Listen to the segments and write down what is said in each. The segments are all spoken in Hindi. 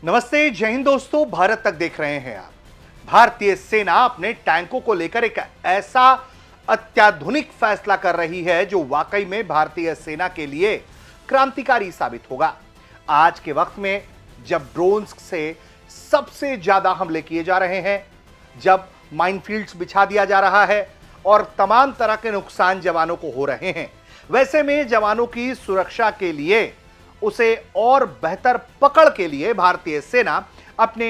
नमस्ते, जय हिंद दोस्तों। भारत तक देख रहे हैं आप। भारतीय सेना अपने टैंकों को लेकर एक ऐसा अत्याधुनिक फैसला कर रही है जो वाकई में भारतीय सेना के लिए क्रांतिकारी साबित होगा। आज के वक्त में जब ड्रोन्स से सबसे ज्यादा हमले किए जा रहे हैं, जब माइनफील्ड्स बिछा दिया जा रहा है और तमाम तरह के नुकसान जवानों को हो रहे हैं, वैसे में जवानों की सुरक्षा के लिए, उसे और बेहतर पकड़ के लिए भारतीय सेना अपने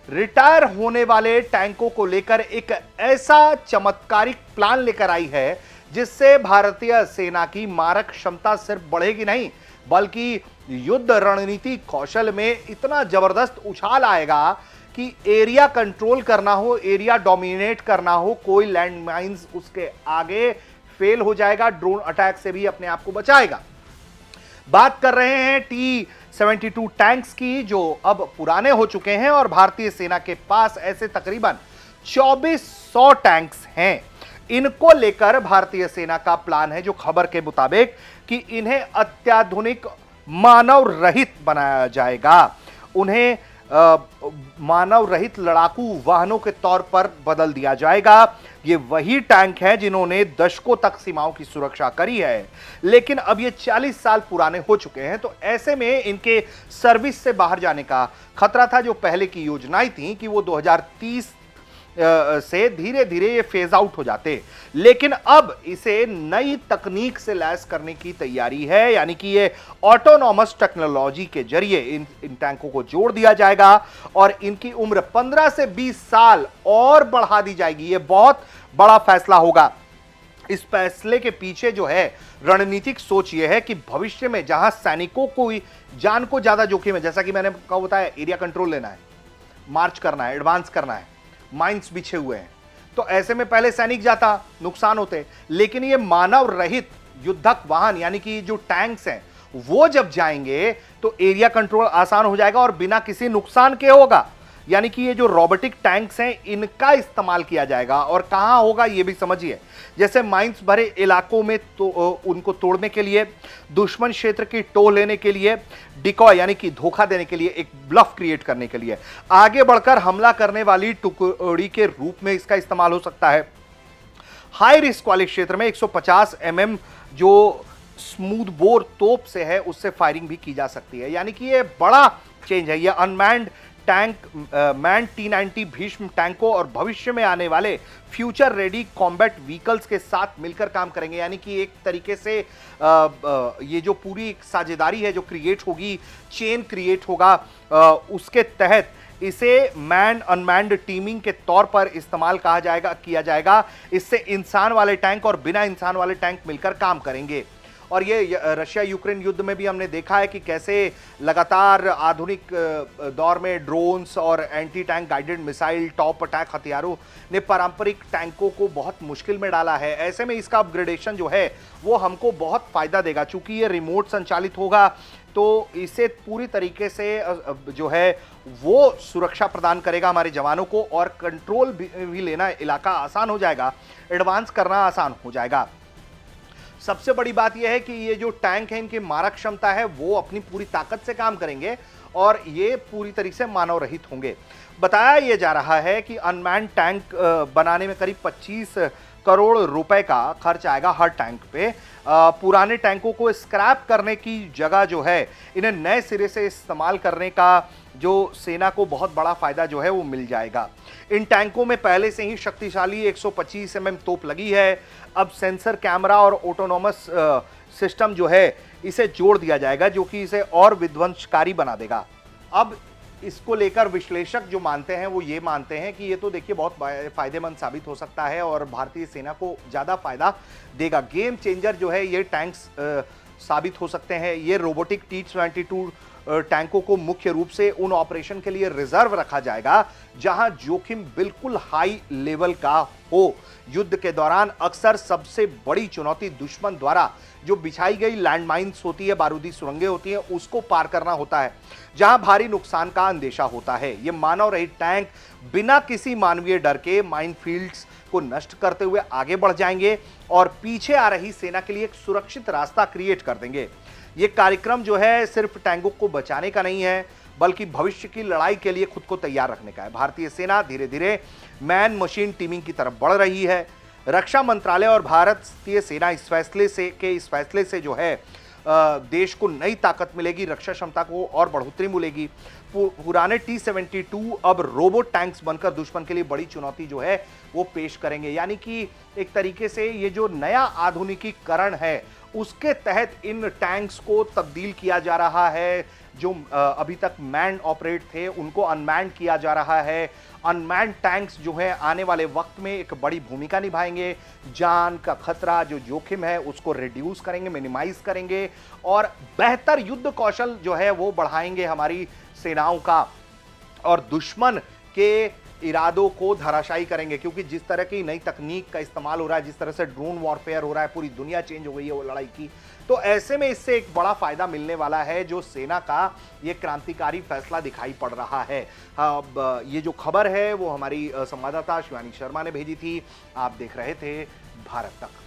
रिटायर होने वाले टैंकों को लेकर एक ऐसा चमत्कारिक प्लान लेकर आई है जिससे भारतीय सेना की मारक क्षमता सिर्फ बढ़ेगी नहीं, बल्कि युद्ध रणनीति कौशल में इतना जबरदस्त उछाल आएगा कि एरिया कंट्रोल करना हो, एरिया डोमिनेट करना हो, कोई लैंड माइंस उसके आगे फेल हो जाएगा, ड्रोन अटैक से भी अपने आप को बचाएगा। बात कर रहे हैं T-72 टैंक्स की जो अब पुराने हो चुके हैं और भारतीय सेना के पास ऐसे तकरीबन 2400 टैंक्स हैं। इनको लेकर भारतीय सेना का प्लान है जो खबर के मुताबिक कि इन्हें अत्याधुनिक मानव रहित बनाया जाएगा, उन्हें मानव रहित लड़ाकू वाहनों के तौर पर बदल दिया जाएगा। ये वही टैंक हैं जिन्होंने दशकों तक सीमाओं की सुरक्षा करी है, लेकिन अब ये 40 साल पुराने हो चुके हैं, तो ऐसे में इनके सर्विस से बाहर जाने का खतरा था। जो पहले की योजनाएं थी कि वो 2030 से धीरे धीरे ये फेज आउट हो जाते, लेकिन अब इसे नई तकनीक से लैस करने की तैयारी है, यानी कि ये ऑटोनॉमस टेक्नोलॉजी के जरिए इन टैंकों को जोड़ दिया जाएगा और इनकी उम्र 15 से 20 साल और बढ़ा दी जाएगी। ये बहुत बड़ा फैसला होगा। इस फैसले के पीछे जो है रणनीतिक सोच ये है कि भविष्य में जहां सैनिकों को जान को ज्यादा जोखिम है, जैसा कि मैंने कहा बताया, एरिया कंट्रोल लेना है, मार्च करना है, एडवांस करना है, माइंस बिछे हुए हैं, तो ऐसे में पहले सैनिक जाता, नुकसान होते, लेकिन ये मानव रहित युद्धक वाहन यानी कि जो टैंक्स हैं वो जब जाएंगे तो एरिया कंट्रोल आसान हो जाएगा और बिना किसी नुकसान के होगा। यानी कि ये जो रोबोटिक टैंक्स हैं इनका इस्तेमाल किया जाएगा और कहां होगा ये भी समझिए। जैसे माइंस भरे इलाकों में तो उनको तोड़ने के लिए, दुश्मन क्षेत्र की टो लेने के लिए, डिकॉय यानी कि धोखा देने के लिए, एक ब्लफ क्रिएट करने के लिए, आगे बढ़कर हमला करने वाली टुकड़ी के रूप में इसका इस्तेमाल हो सकता है। हाई रिस्क वाले क्षेत्र में 150 mm जो स्मूथ बोर तोप से है उससे फायरिंग भी की जा सकती है। यानी कि ये बड़ा चेंज है। ये unmanned tank man T-90 Bhishma टैंकों और भविष्य में आने वाले फ्यूचर रेडी कॉम्बैट व्हीकल्स के साथ मिलकर काम करेंगे। यानी कि एक तरीके से ये जो पूरी साझेदारी है जो क्रिएट होगी, चेन क्रिएट होगा, उसके तहत इसे मैन अनमैन्ड टीमिंग के तौर पर इस्तेमाल किया जाएगा। इससे इंसान वाले टैंक और बिना इंसान वाले टैंक मिलकर काम करेंगे। और ये रशिया यूक्रेन युद्ध में भी हमने देखा है कि कैसे लगातार आधुनिक दौर में ड्रोन्स और anti tank guided missile, top attack हथियारों ने पारंपरिक टैंकों को बहुत मुश्किल में डाला है। ऐसे में इसका अपग्रेडेशन जो है वो हमको बहुत फायदा देगा। चूंकि ये रिमोट संचालित होगा तो इसे पूरी तरीके से जो है वो सुरक्षा प्रदान करेगा हमारे जवानों को, और कंट्रोल भी लेना इलाका आसान हो जाएगा, एडवांस करना आसान हो जाएगा। सबसे बड़ी बात यह है कि ये जो टैंक है इनकी मारक क्षमता है वो अपनी पूरी ताकत से काम करेंगे और ये पूरी तरीके से मानव रहित होंगे। बताया यह जा रहा है कि अनमैन्ड टैंक बनाने में करीब 25 करोड़ रुपए का खर्च आएगा हर टैंक पे। पुराने टैंकों को स्क्रैप करने की जगह जो है इन्हें नए सिरे से इस्तेमाल करने का जो सेना को बहुत बड़ा फायदा जो है वो मिल जाएगा। इन टैंकों में पहले से ही शक्तिशाली 125 mm तोप लगी है। अब सेंसर, कैमरा और ऑटोनॉमस सिस्टम जो है इसे जोड़ दिया जाएगा जो कि इसे और विध्वंसकारी बना देगा। अब इसको लेकर विश्लेषक जो मानते हैं वो ये मानते हैं कि ये तो देखिए बहुत फायदेमंद साबित हो सकता है और भारतीय सेना को ज़्यादा फायदा देगा। गेम चेंजर जो है ये टैंक्स साबित हो सकते हैं। ये रोबोटिक T-72 टैंकों को मुख्य रूप से उन ऑपरेशन के लिए रिजर्व रखा जाएगा जहां जोखिम बिल्कुल हाई लेवल का हो। युद्ध के दौरान अक्सर सबसे बड़ी चुनौती दुश्मन द्वारा जो बिछाई गई लैंडमाइंस होती है, बारूदी सुरंगें होती हैं, उसको पार करना होता है, जहां भारी नुकसान का अंदेशा होता है। ये मानव रहित टैंक बिना किसी मानवीय डर के माइनफील्ड्स को नष्ट करते हुए आगे बढ़ जाएंगे और पीछे आ रही सेना के लिए एक सुरक्षित रास्ता क्रिएट कर देंगे। ये कार्यक्रम जो है सिर्फ टैंकों को बचाने का नहीं है, बल्कि भविष्य की लड़ाई के लिए खुद को तैयार रखने का है। भारतीय सेना धीरे धीरे मैन मशीन टीमिंग की तरफ बढ़ रही है। रक्षा मंत्रालय और भारतीय सेना इस फैसले से जो है देश को नई ताकत मिलेगी, रक्षा क्षमता को और बढ़ोतरी मिलेगी। पुराने T-72 अब रोबोट टैंक्स बनकर दुश्मन के लिए बड़ी चुनौती जो है वो पेश करेंगे। यानी कि एक तरीके से ये जो नया आधुनिकीकरण है उसके तहत इन टैंक्स को तब्दील किया जा रहा है। जो अभी तक मैन ऑपरेट थे उनको अनमैन्ड किया जा रहा है। अनमैन्ड टैंक्स जो है आने वाले वक्त में एक बड़ी भूमिका निभाएंगे। जान का खतरा जो जोखिम है उसको रिड्यूस करेंगे, मिनिमाइज करेंगे और बेहतर युद्ध कौशल जो है वो बढ़ाएंगे हमारी सेनाओं का और दुश्मन के इरादों को धराशायी करेंगे। क्योंकि जिस तरह की नई तकनीक का इस्तेमाल हो रहा है, जिस तरह से ड्रोन वॉरफेयर हो रहा है, पूरी दुनिया चेंज हो गई है वो लड़ाई की, तो ऐसे में इससे एक बड़ा फायदा मिलने वाला है जो सेना का ये क्रांतिकारी फैसला दिखाई पड़ रहा है। अब ये जो खबर है वो हमारी संवाददाता शिवानी शर्मा ने भेजी थी। आप देख रहे थे भारत तक।